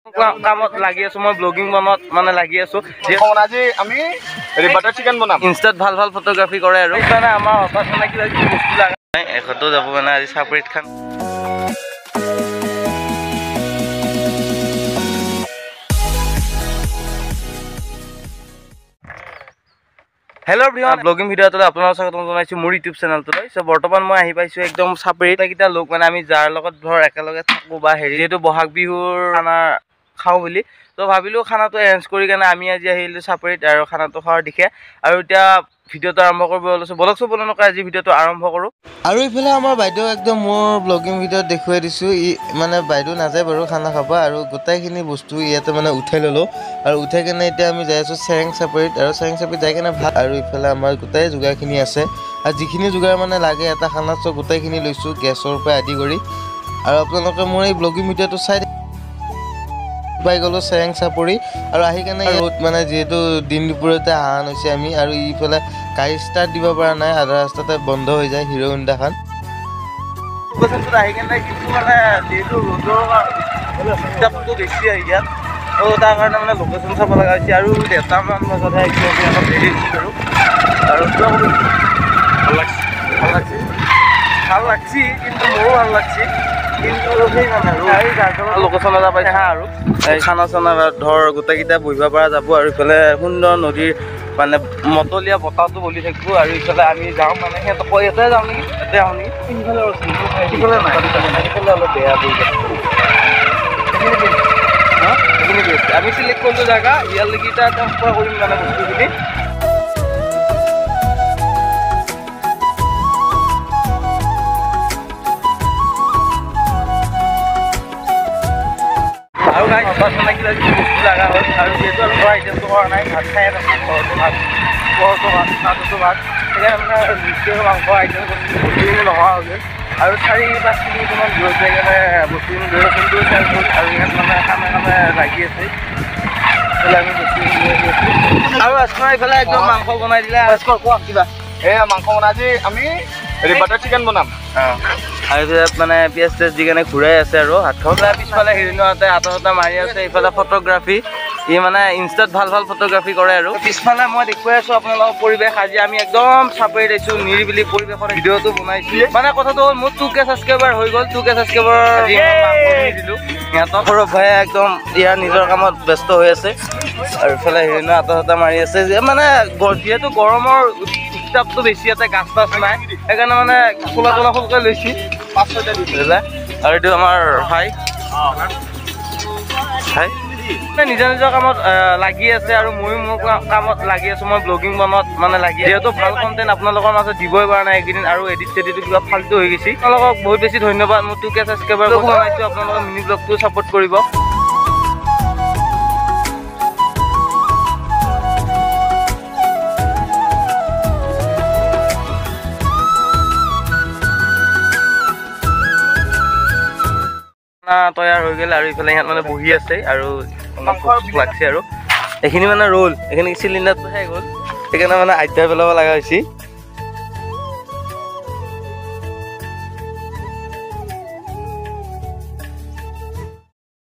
কামত লাগি আছো মই ব্লগিং বনত মানে লাগি আছো আজি আমি বাটাৰ চিকেন বনাম ইনষ্টাত ভাল ভাল ফটোগ্ৰাফি কৰে আৰু মানে আমাৰ হঠাৎ মানে কিবা বস্তু লাগা নাই এখতো যাব মানে আজি চাপৰিত খান হেল্ল' এভৰিৱান ব্লগিং ভিডিঅ'টোলৈ আপোনালোকক স্বাগতম জনাইছোঁ মোৰ ইউটিউব চেনেলটোলৈ চ' বৰ্তমান মই আহি পাইছোঁ একদম চাপৰিত এইকেইটা লোক মানে আমি যাৰ লগত ধৰ একেলগে থাকোঁ বা হেৰি যিহেতু বহাগ বিহুৰ খানা খাওঁ বুলি তো ভাবিলোঁ খানাটো এৰেঞ্জ কৰি কেনে আমি আজি আহিলোঁ চাপৰিত আৰু খানাটো খোৱাৰ দিশে আৰু এতিয়া ভিডিঅ'টো আৰম্ভ কৰিব ওলাইছোঁ বলকচোন বলনকৈ আজি ভিডিঅ'টো আৰম্ভ কৰোঁ আৰু ইফালে আমাৰ বাইদেউ একদম মোৰ ব্লগিং ভিডিঅ'ত দেখুৱাই দিছোঁ ই মানে বাইদেউ নাযায় বাৰু খানা খাব আৰু গোটেইখিনি বস্তু ইয়াতে মানে উঠাই ল'লোঁ আৰু উঠাই কেনে এতিয়া আমি যাই আছোঁ চেৰেং চাপৰিত আৰু চেৰেং চাপৰিত যাই কেনে ভাত আৰু ইফালে আমাৰ গোটেই যোগাৰখিনি আছে আৰু যিখিনি যোগাৰ মানে লাগে এটা খানাত চব গোটেইখিনি লৈছোঁ গেছৰ পৰা আদি কৰি আৰু আপোনালোকে মোৰ এই ব্লগিং ভিডিঅ'টো চাই পাই গ'লোঁ চেৰেং চাপৰি আৰু আহি কেনে ৰ'দ মানে যিহেতু দিন দুপৰীয়াতে আহান হৈছে আমি আৰু ইফালে গাড়ী ষ্টাৰ্ট দিব পৰা নাই আধা ৰাস্তাতে বন্ধ হৈ যায় হিৰ' হণ্ডাখন আহি কেনে কিন্তু মানে যিহেতু ৰ'দৰ উত্তাপটো বেছি আহি ইয়াত ত' তাৰ কাৰণে মানে লোকেশ্যন চাব লগা হৈছে আৰু 1:00মান বজাতহে আহিছোঁ আমি অলপ দেৰি হৈছোঁ আৰু ভাল লাগছি কিন্তু মোৰো ভাল লাগছি কিন্তু সেই মানে লোকেশ্যন এটা পাইছে হা আৰু এই খানা চানা ধৰ গোটেইকেইটা বহিব পৰা যাব আৰু ইফালে সুন্দৰ নদীৰ মানে মতলীয়া বতাহটো বলি থাকিব আৰু ইফালে আমি যাওঁ মানে সিহঁতক কৈ ইয়াতে যাওঁ নেকি ইয়াতে আহোঁ নেকি সিফালে অলপ বেয়া পৰি আমি চিলেক্ট কৰিলোঁ জেগা ইয়ালৈকেইটা একদম পুৰা কৰিম মানে বস্তুখিনি আৰু গাই হঠাৎ মানে কিবা বস্তু লগা হ'ল আৰু যিহেতু আৰু ধৰা আইটেমটো কৰা নাই ভাত খাই থাকোঁ ঘৰতো ভাত ঘৰতো ভাত তাতো ভাত সেইকাৰণে মানে নিশ্চয় মাংস আইটেম বস্তুখিনি নোহোৱা হৈ গ'ল আৰু 4-5 কিলোমিটাৰমান দূৰত যাই কেনে বস্তুখিনি লৈ কিন্তু আৰু ইয়াত মানে কামে লাগি আছে আমি বস্তুখিনি লৈ আহি আছোঁ আৰু আজমাৰ এইফালে একদম মাংস বনাই দিলে কোৱা কিবা এয়া মাংস বনাই আজি আমি বাটাৰ চিকেন বনাম আৰু মানে পিঁয়াজ চিয়াজ দি কেনে ঘূৰাই আছে আৰু হাতখন পিছফালে হিৰণিহঁতে আটা মাৰি আছে এইফালে ফটোগ্ৰাফী ই মানে ইনষ্টাত ভাল ভাল ফটোগ্ৰাফী কৰে আৰু পিছফালে মই দেখুৱাই আছোঁ আপোনালোকৰ পৰিৱেশ আজি আমি একদম চাপৰিত আহিছোঁ নিৰিবিলি পৰিৱেশৰ ভিডিঅ'টো বনাইছোঁ মানে কথাটো হ'ল মোৰ 2K ছাবস্ক্ৰাইবাৰ হৈ গ'ল 2K ছাবস্ক্ৰাইবাৰ দিলোঁ সিহঁতক সৌৰভ ভাইয়ে একদম ইয়াৰ নিজৰ কামত ব্যস্ত হৈ আছে আৰু ইফালে হিৰণিয়ে আটা মাৰি আছে মানে যিহেতু গৰমৰ উত্তাপটো বেছি ইয়াতে গাছ তাছ নাই সেইকাৰণে মানে খোলা খোলকৈ লৈছোঁ 5-6টা দিছিলে আৰু এইটো আমাৰ ভাই নিজৰ কামত লাগি আছে আৰু ময়ো মোৰ কামত লাগি আছোঁ মই ব্লগিং বনত মানে লাগি যিহেতু ভাল কণ্টেণ্ট আপোনালোকৰ মাজত দিবই পৰা নাই এইকেইদিন আৰু এডিট চেডিটো কিবা ফাল্টু হৈ গৈছে আপোনালোকক বহুত বেছি ধন্যবাদ মোৰ 2K ছাবস্ক্ৰাইবাৰ বনাইছোঁ আপোনালোকৰ মিনি ব্লগটো ছাপোৰ্ট কৰিব তৈয়াৰ হৈ গ'ল আৰু ইফালে সিহঁত মানে বহি আছে আৰু লাগছে আৰু এইখিনি মানে ৰ'ল এইখিনি চিলিণ্ডাৰটো শেষ হ'ল সেইকাৰণে মানে আধ্যাই পেলাব লগা হৈছে